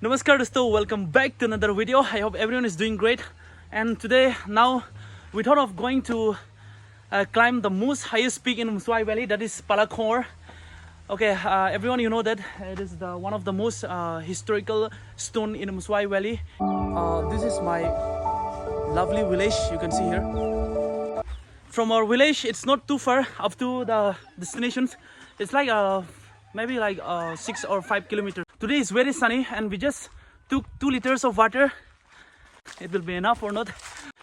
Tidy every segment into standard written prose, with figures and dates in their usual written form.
Namaskar dosto, welcome back to another video. I hope everyone is doing great. And today, now, we thought of going to climb the most highest peak in Umswai Valley, that is Palakhongor. Okay, everyone, you know that it is one of the most historical stone in Umswai Valley. This is my lovely village, you can see here. From our village, it's not too far up to the destinations. It's like maybe like 6 or 5 kilometers. Today is very sunny and we just took 2 liters of water. It will be enough or not.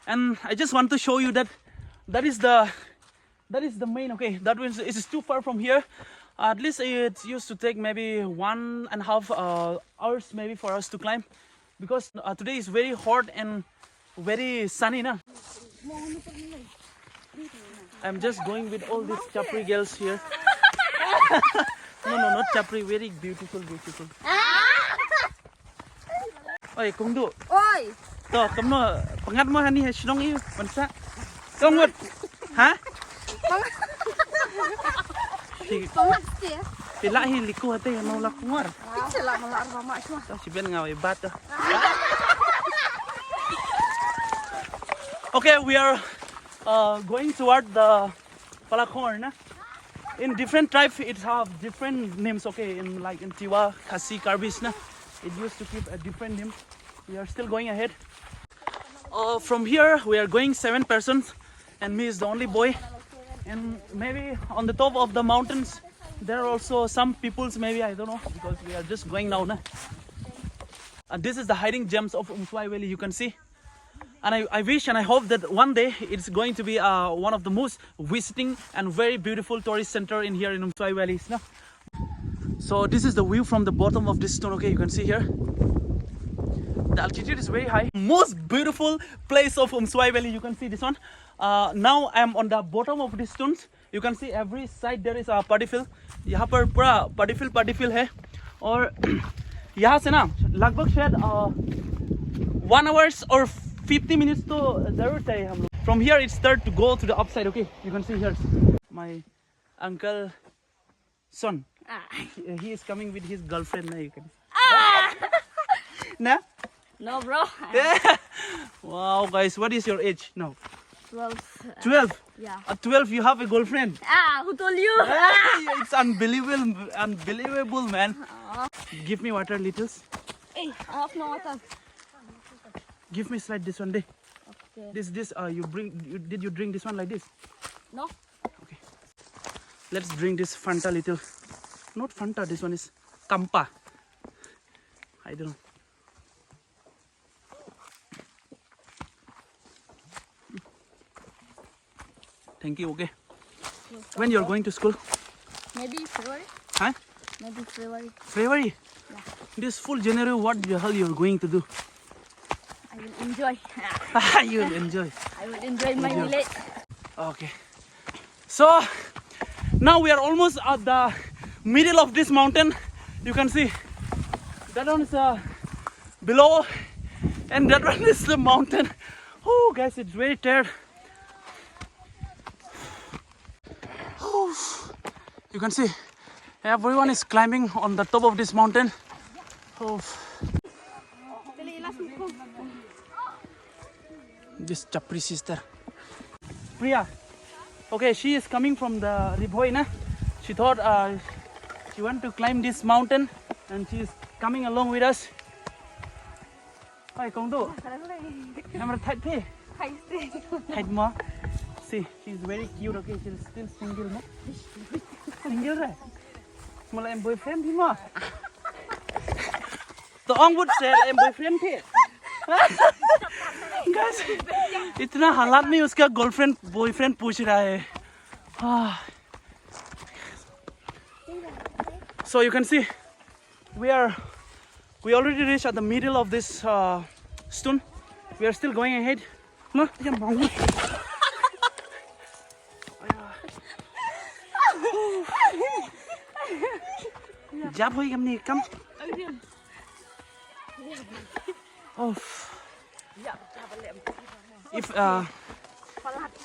And I just want to show you that is the main. Okay, that means it is too far from here. At least it used to take maybe 1.5 hours maybe for us to climb, because today is very hot and very sunny, na? I'm just going with all these chapri girls here. No, not chapri, very beautiful. Oi, Kungdu. Oi. To, kamu pengat mo hani hasnong iyo, bansa. Tunggut. Ha? Pengat dia. Pila hi liku hati Mawlakongor. Itulah malar mama semua. To si ben ngawi bat to. Okay, we are going toward the Palakhongor, na? In different tribes, it have different names. Okay, in Tiwa, Khasi, Karbi, na? It used to keep a different name. We are still going ahead. From here, we are going 7 persons, and me is the only boy. And maybe on the top of the mountains, there are also some peoples. Maybe I don't know, because we are just going now, na? And this is the hiding gems of Umswai Valley. You can see. And I wish and I hope that one day it's going to be one of the most visiting and very beautiful tourist center in here in Umswai Valley. No? So this is the view from the bottom of this stone. Okay, you can see here. The altitude is very high. Most beautiful place of Umswai Valley. You can see this one. Now I am on the bottom of this stones. You can see every side there is a paddy field. यहाँ पर पूरा paddy field है. और यहाँ से ना लगभग शायद 1 hour or 50 minutes to जरूर चाहिए हम लोग. From here it's start to go to the upside. Okay, you can see here my uncle son. He is coming with his girlfriend now. You can. Nah? No, bro. Wow, guys, what is your age now? 12. 12. Yeah. At 12 you have a girlfriend. Who told you? It's unbelievable, man. Give me water, littles. Hey, I have no water. Give me slide this one day. Okay. This did you drink this one like this? No. Okay. Let's drink this Fanta little. Not Fanta, this one is Kampa. I don't know. Thank you, okay. When you're going to school? Maybe February. Huh? Maybe February. February? Yeah. This full January, what the hell you're going to do? I will enjoy. You'll enjoy. I will enjoy my village. Okay. So, now we are almost at the middle of this mountain. You can see that one is below, and that one is the mountain. Oh, guys, it's very tired. Oh, you can see everyone is climbing on the top of this mountain. Oh. This Chapri sister, Priya. Okay, she is coming from the Ribhoi, na? She thought she want to climb this mountain, and she is coming along with us. Hi, Kongdo. Number Thanthe. Thanthe mo. See, she's very cute. Okay, she's still single, no? Single, right? Mala em boyfriend thi mo. तो ông would say em boyfriend थे. Guys, इतना हालात में उसका girlfriend boyfriend पूछ रहा है. So you can see, we already reached at the middle of this stone. We are still going ahead. No, Jab hoy gamni kam. Oh.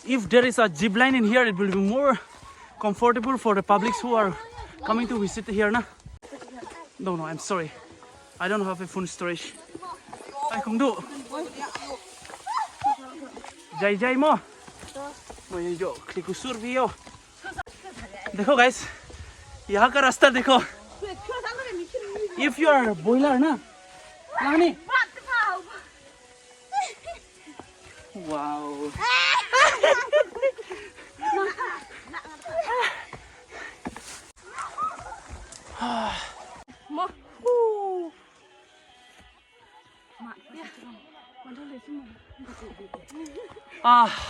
If there is a zip line in here, it will be more comfortable for the publics who are coming to visit here, na? No, I'm sorry. I don't have a phone storage. Ai không đủ. Jai mo. Moi yo click sur video. देखो guys, यहाँ का रास्ता देखो. If you are boiler ना, नानी. Wow.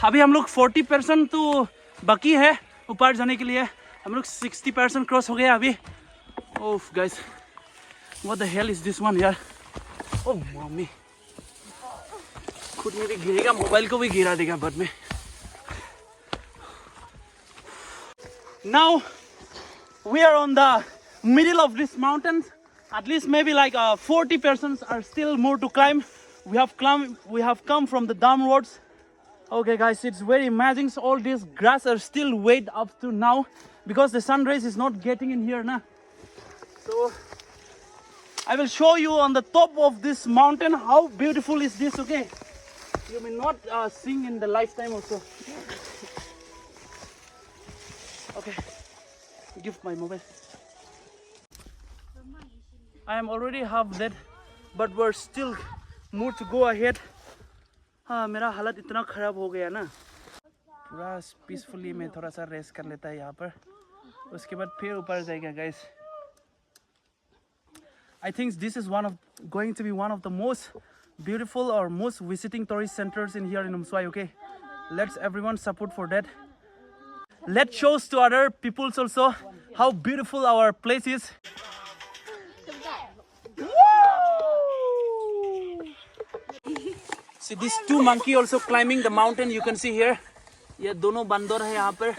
अभी हम लोग 40% तो बाकी है ऊपर जाने के लिए. हम लोग 60% क्रॉस हो गया अभी. Oh guys, what the hell is this one यार? Oh मम्मी, खुद में भी गिरेगा, मोबाइल को भी गिरा देगा बाद में. Now we are on the middle of this mountain. At least maybe like 40% are still more to climb. We have come from the downwards. Okay guys, it's very amazing. So all these grass are still wet up to now because the sun rays is not getting in here now. So I will show you on the top of this mountain how beautiful is this. Okay, you may not sing in the lifetime also. Okay, give my mobile. I am already half dead, but we're still more to go ahead. हाँ, मेरा हालत इतना खराब हो गया ना. पूरा peacefully मैं थोड़ा सा रेस्ट कर लेता है यहाँ पर. उसके बाद फिर ऊपर जाएगा guys. I think this is going to be one of the most beautiful or most visiting tourist centers in here in Umswai. Okay, let's everyone support for that. Let's show to other peoples also how beautiful our place is. See these two monkeys also climbing the mountain. You can see here. ये दोनों बंदर है यहाँ पर.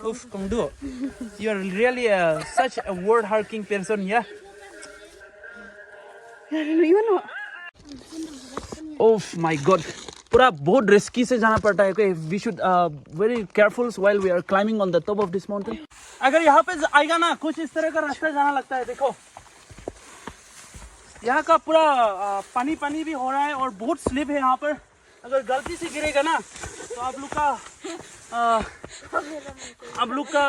Oof, Kongdu, you are really such a word-harking person, yeah. Oh my God, पूरा बहुत risky से जाना पड़ता है. Okay, we should very careful while we are climbing on the top of this mountain. अगर यहाँ पे आएगा ना, कुछ इस तरह का रास्ता जाना लगता है. देखो, यहाँ का पूरा पानी भी हो रहा है और बहुत स्लिप है यहाँ पर. अगर गलती से गिरेगा ना तो आप लोग का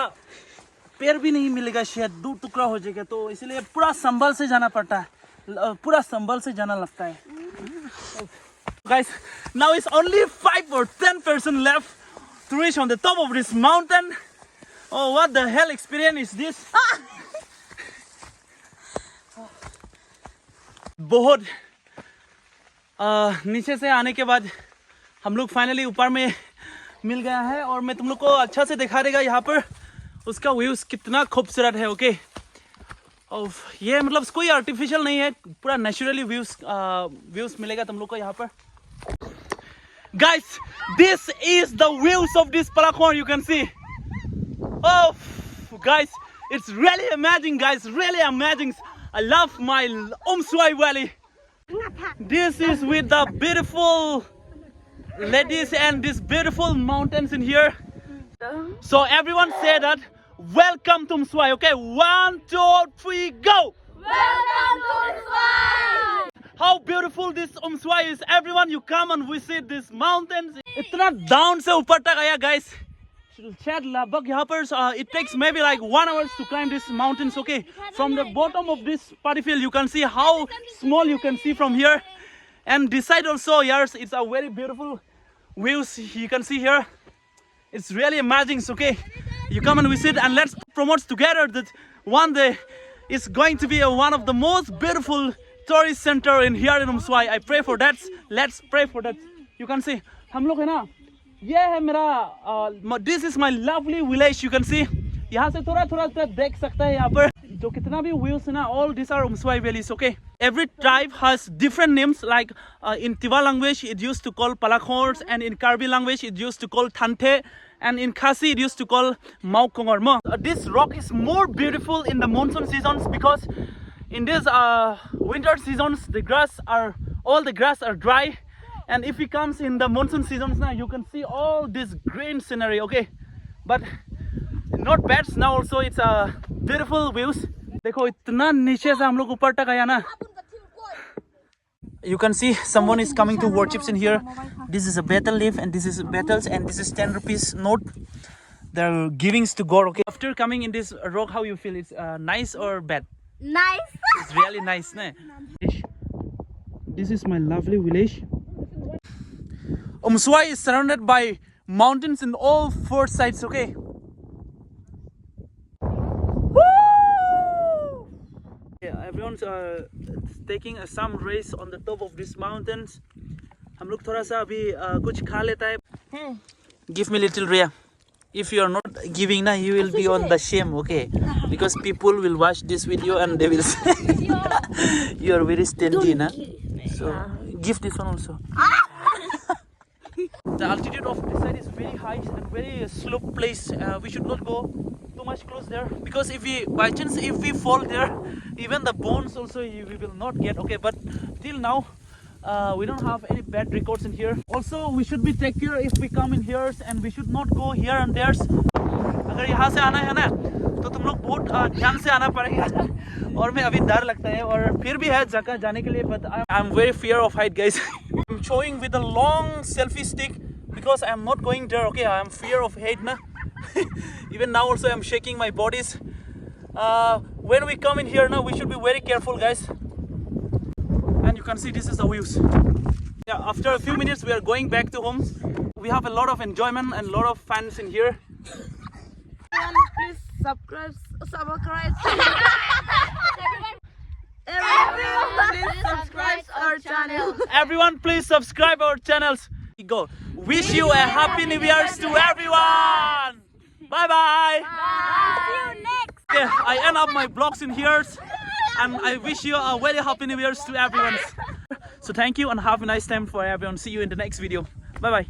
पैर भी नहीं मिलेगा, शायद 2 टुकड़ा हो जाएगा. तो इसलिए पूरा संभल से जाना पड़ता है, पूरा संभल से जाना लगता है. Guys, now it's only 5 or 10% left to reach on the top of this mountain. Oh, what the hell experience is this? बहुत नीचे से आने के बाद हम लोग फाइनली ऊपर में मिल गया है और मैं तुम लोग को अच्छा से दिखा देगा यहाँ पर उसका व्यूज कितना खूबसूरत है. ओके, और ये मतलब कोई आर्टिफिशियल नहीं है, पूरा नेचुरली व्यूज मिलेगा तुम लोग को यहाँ पर. Guys, this is the views of this Palakhongor. You can see. Oh, guys, it's really amazing, guys. Really amazing. I love my umswai valley. This is with the beautiful ladies and these beautiful mountains in here. So everyone say that welcome to Umswai. Okay, 1, 2, 3, go. Welcome to Umswai. How beautiful this Umswai is. Everyone, you come and visit these mountains. इतना down से ऊपर तक आया, guys. शायद लगभग यहाँ पर it takes maybe like 1 hour to climb these mountains. Okay, from the bottom of this party field you can see how small you can see from here, and this side also, yes, it's a very beautiful views you can see here. It's really amazing. Okay, you come and visit and let's promote together that one day it's going to be one of the most beautiful tourist center in here in Umswai. I pray for that. Let's pray for that. You can see हम लोग है ना, ये है मेरा this is my lovely village. You can see यहाँ से थोड़ा देख सकता है यहाँ पर जो कितना भी views है ना, all these are Umswai valleys. Okay, every tribe has different names. Like in Tiwa language it used to call Palakhongor, and in Karbi language it used to call Thanthe, and in khasi it used to call Mawlakongor. This rock is more beautiful in the monsoon seasons because in these winter seasons all the grass are dry, and if it comes in the monsoon seasons now you can see all this green scenery. Okay, but not bad now also, it's beautiful views. देखो इतना नीचे से हम लोग ऊपर तक आया ना. You can see someone is coming to worships in here. This is a betel leaf and this is betels and this is 10 rupees note. They're givings to God. Okay. After coming in this rock, how you feel? It's nice or bad? Nice. It's really nice, ne? This is my lovely village. Umswai is surrounded by mountains in all four sides. Okay. Yeah, everyone's taking some race on the top of these mountains. हम लोग थोड़ा सा अभी कुछ खा लेता है. Give me little Rhea. If you are not giving, na, you will be on the shame, okay? Because people will watch this video and they will say you are very stingy, na. So give this one also. The altitude of this side is very high and very slope place. We should not go too much close there because if we by chance if we fall there, even the bones also we will not get. Okay, but till now we don't have any bad records in here. Also we should be take care if we come in here and we should not go here and there. अगर यहाँ से आना है ना तो तुम लोग बहुत ध्यान से आना पड़ेगा और मैं अभी डर लगता है और फिर भी है जगह जाने के लिए but I'm very fear of height guys. I'm showing with a long selfie stick because I'm not going there. Okay, I'm fear of height na. Even now also I'm shaking my bodies. When we come in here now we should be very careful guys. And you can see this is the views. Yeah, after a few minutes we are going back to home. We have a lot of enjoyment and a lot of fans in here. Please subscribe. Everyone, please subscribe our channel. Everyone please subscribe our channels. Go. Wish you a happy new year to everyone. Bye bye. See you next. Okay, I end up my vlogs in here and I wish you a very happy new year to everyone. So thank you and have a nice time for everyone. See you in the next video. Bye bye.